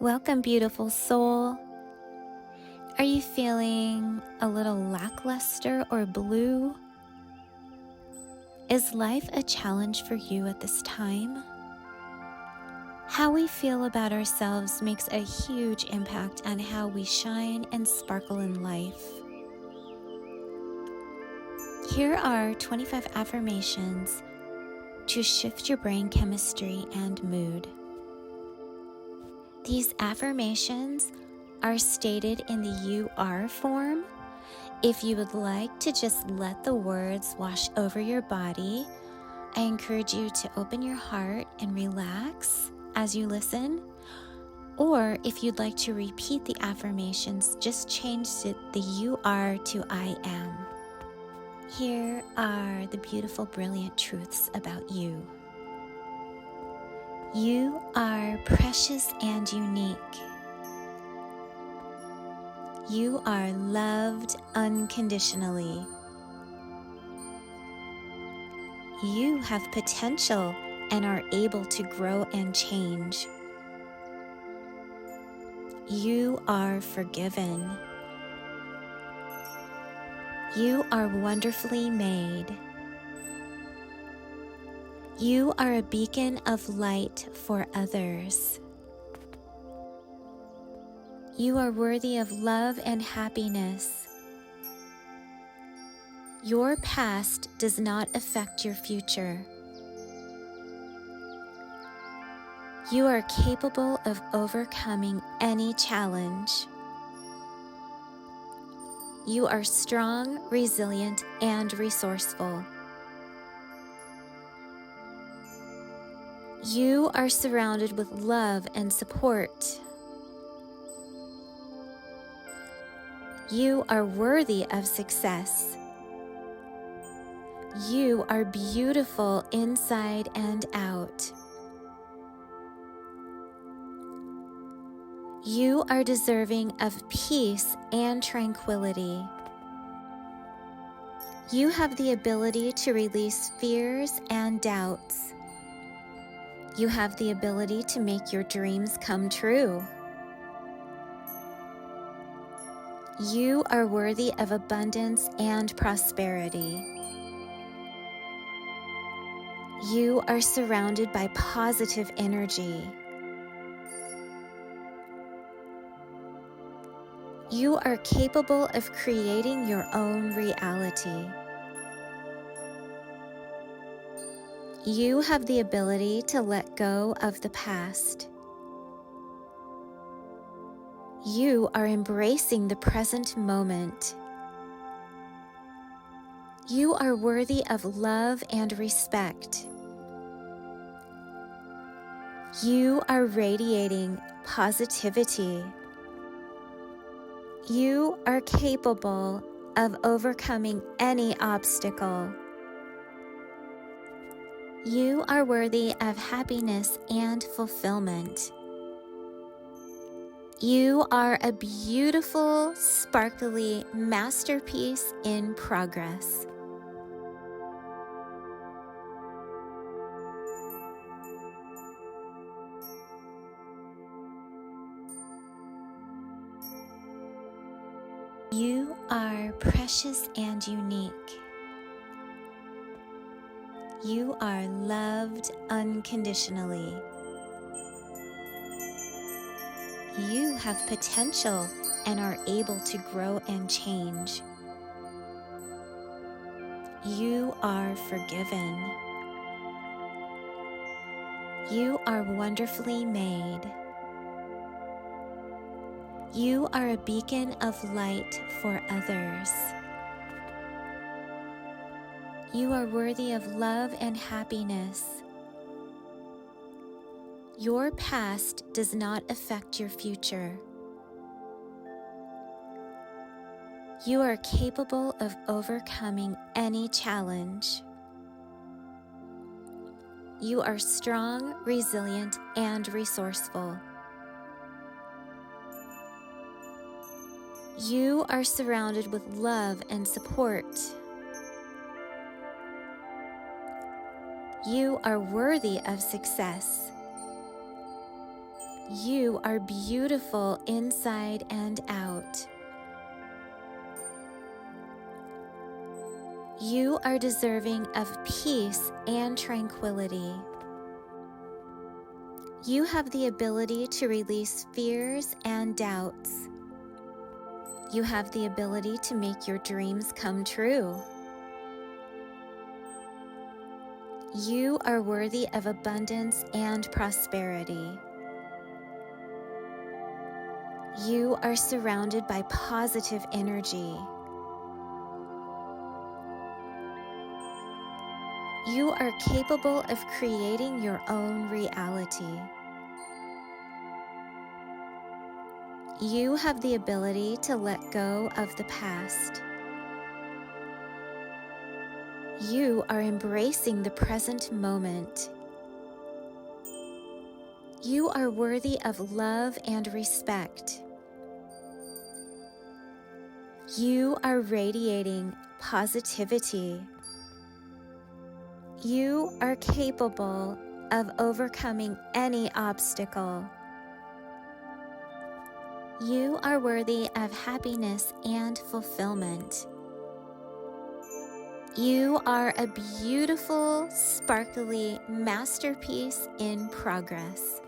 Welcome, beautiful soul. Are you feeling a little lackluster or blue? Is life a challenge for you at this time? How we feel about ourselves makes a huge impact on how we shine and sparkle in life. Here are 25 affirmations to shift your brain chemistry and mood. These affirmations are stated in the you are form. If you would like to just let the words wash over your body, I encourage you to open your heart and relax as you listen. Or if you'd like to repeat the affirmations, just change the you are to I am. Here are the beautiful, brilliant truths about you. You are precious and unique. You are loved unconditionally. You have potential and are able to grow and change. You are forgiven. You are wonderfully made. You are a beacon of light for others. You are worthy of love and happiness. Your past does not affect your future. You are capable of overcoming any challenge. You are strong, resilient, and resourceful. You are surrounded with love and support. You are worthy of success. You are beautiful inside and out. You are deserving of peace and tranquility. You have the ability to release fears and doubts. You have the ability to make your dreams come true. You are worthy of abundance and prosperity. You are surrounded by positive energy. You are capable of creating your own reality. You have the ability to let go of the past. You are embracing the present moment. You are worthy of love and respect. You are radiating positivity. You are capable of overcoming any obstacle. You are worthy of happiness and fulfillment. You are a beautiful, sparkly masterpiece in progress. You are precious and unique. You are loved unconditionally. You have potential and are able to grow and change. You are forgiven. You are wonderfully made. You are a beacon of light for others. You are worthy of love and happiness. Your past does not affect your future. You are capable of overcoming any challenge. You are strong, resilient, and resourceful. You are surrounded with love and support. You are worthy of success. You are beautiful inside and out. You are deserving of peace and tranquility. You have the ability to release fears and doubts. You have the ability to make your dreams come true. You are worthy of abundance and prosperity. You are surrounded by positive energy. You are capable of creating your own reality. You have the ability to let go of the past. You are embracing the present moment. You are worthy of love and respect. You are radiating positivity. You are capable of overcoming any obstacle. You are worthy of happiness and fulfillment. You are a beautiful, sparkly masterpiece in progress.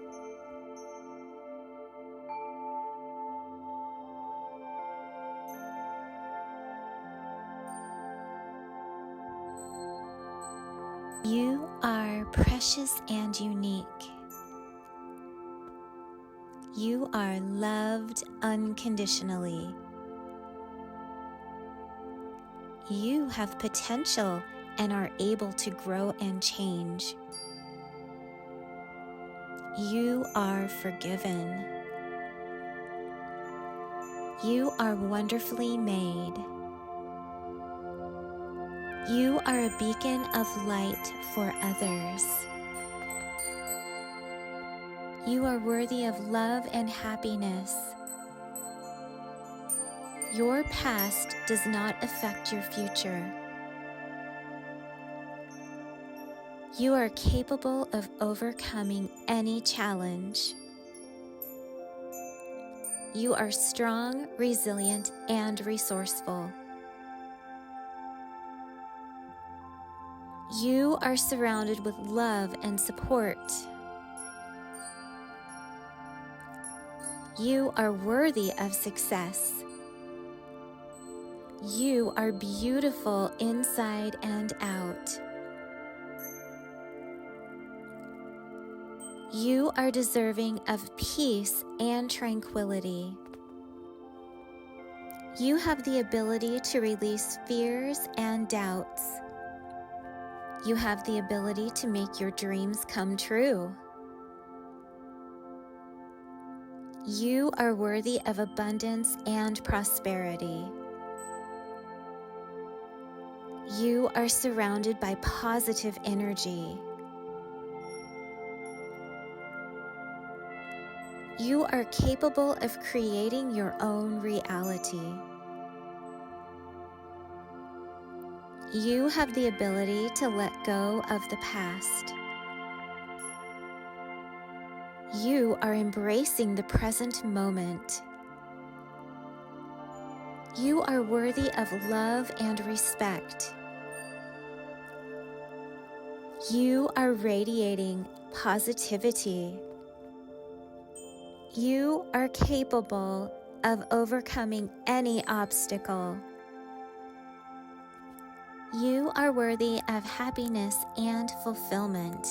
You are precious and unique. You are loved unconditionally. You have potential and are able to grow and change. You are forgiven. You are wonderfully made. You are a beacon of light for others. You are worthy of love and happiness. Your past does not affect your future. You are capable of overcoming any challenge. You are strong, resilient, and resourceful. You are surrounded with love and support. You are worthy of success. You are beautiful inside and out. You are deserving of peace and tranquility. You have the ability to release fears and doubts. You have the ability to make your dreams come true. You are worthy of abundance and prosperity. You are surrounded by positive energy. You are capable of creating your own reality. You have the ability to let go of the past. You are embracing the present moment. You are worthy of love and respect. You are radiating positivity. You are capable of overcoming any obstacle. You are worthy of happiness and fulfillment.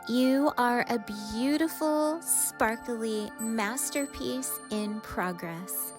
You are a beautiful, sparkly masterpiece in progress.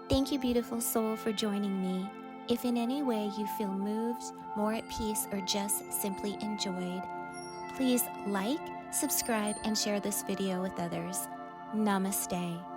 Thank you, beautiful soul, for joining me. If in any way you feel moved, more at peace, or just simply enjoyed, Please like, subscribe, and share this video with others. Namaste.